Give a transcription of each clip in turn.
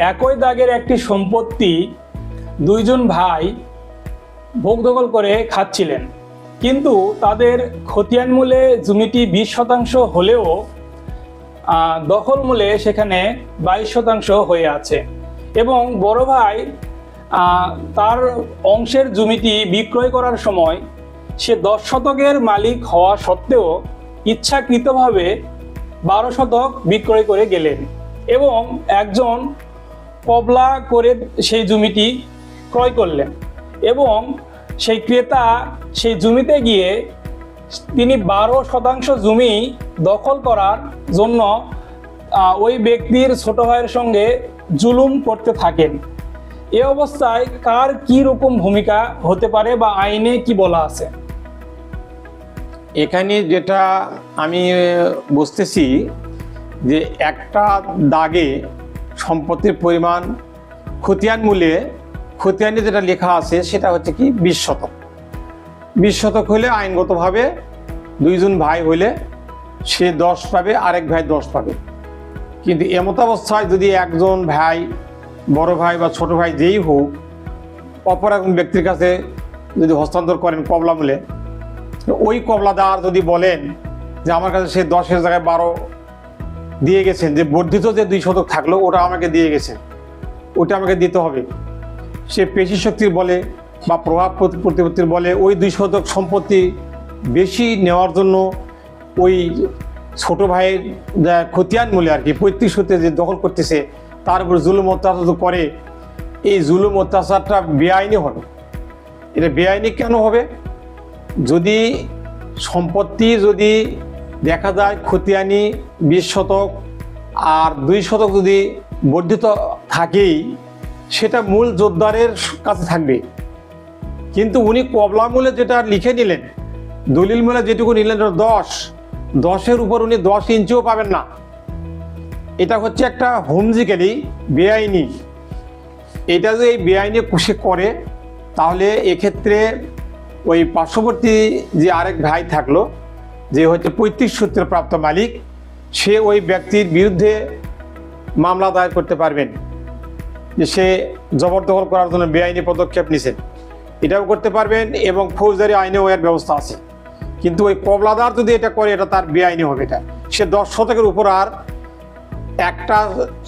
একই দাগের একটি সম্পত্তি দুইজন ভাই ভোগ দখল করে খাচ্ছিলেন, কিন্তু তাদের খতিয়ান মূলে জমিটি 20% হলেও দখল মূলে সেখানে 22% হয়ে আছে। এবং বড় ভাই তার অংশের জমিটি বিক্রয় করার সময় সে 10 শতকের মালিক হওয়া সত্ত্বেও ইচ্ছাকৃতভাবে 12 শতক বিক্রয় করে গেলেন এবং একজন কবলা করে সেই জমিটি ক্রয় করলেন। এবং সেই ক্রেতা সেই জমিতে গিয়ে তিনি 12% জমি দখল করার জন্য ওই ব্যক্তির ছোট ভাইয়ের সঙ্গে জুলুম করতে থাকেন। এ অবস্থায় কার কি রকম ভূমিকা হতে পারে বা আইনে কি বলা আছে? এখানে যেটা আমি বুঝতেছি যে একটা দাগে সম্পত্তির পরিমাণ খতিয়ান মূল্যে খতিয়ানে যেটা লেখা আছে সেটা হচ্ছে কি 20 শতক। 20 শতক হলে আইনগতভাবে দুইজন ভাই হইলে সে 10 পাবে, আরেক ভাই 10 পাবে। কিন্তু এমত অবস্থায় যদি একজন ভাই, বড় ভাই বা ছোট ভাই যেই হোক, অপর একজন ব্যক্তির কাছে যদি হস্তান্তর করেন কবলা মূলে, ওই কবলাদার যদি বলেন যে আমার কাছে সে 10-এর জায়গায় 12 দিয়ে গেছেন, যে বর্ধিত যে 2 শতক থাকলো ওটা আমাকে দিয়ে গেছেন, ওটা আমাকে দিতে হবে, সে পেশি শক্তির বলে বা প্রভাব প্রতিপত্তির বলে ওই 2 শতক সম্পত্তি বেশি নেওয়ার জন্য ওই ছোট ভাইয়ের যা খতিয়ান মূল্যে আর কি পৈতৃক সূত্রে যে দখল করতেছে তার উপর জুলুম অত্যাচার করে, এই জুলুম অত্যাচারটা বেআইনি হবে। এটা বেআইনি কেন হবে? যদি সম্পত্তি যদি দেখা যায় খতিয়ানি 20 শতক আর 2 শতক যদি বর্ধিত থাকেই, সেটা মূল জোরদারের কাছে থাকবে। কিন্তু উনি কবলা মূলে যেটা লিখে নিলেন, দলিল মূলে যেটুকু নিলেন 10-এর উপর উনি 10 ইঞ্চিও পাবেন না। এটা হচ্ছে একটা হুমজিক্যালি বেআইনি। এটা যদি এই বেআইনি সে করে তাহলে এক্ষেত্রে ওই পার্শ্ববর্তী যে আরেক ভাই থাকলো, যে হচ্ছে পৈতৃক সূত্রে প্রাপ্ত মালিক, সে ওই ব্যক্তির বিরুদ্ধে মামলা দায়ের করতে পারবেন যে সে জবরদখল করার জন্য বেআইনি পদক্ষেপ নিছেন, এটাও করতে পারবেন। এবং ফৌজদারি আইনেও এর ব্যবস্থা আছে। কিন্তু ওই কবলাদার যদি এটা করে এটা তার বেআইনি হবে। এটা সে 10 শতকের উপর আর একটা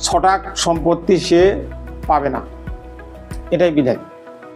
ছটাক সম্পত্তি সে পাবে না, এটাই বিধান।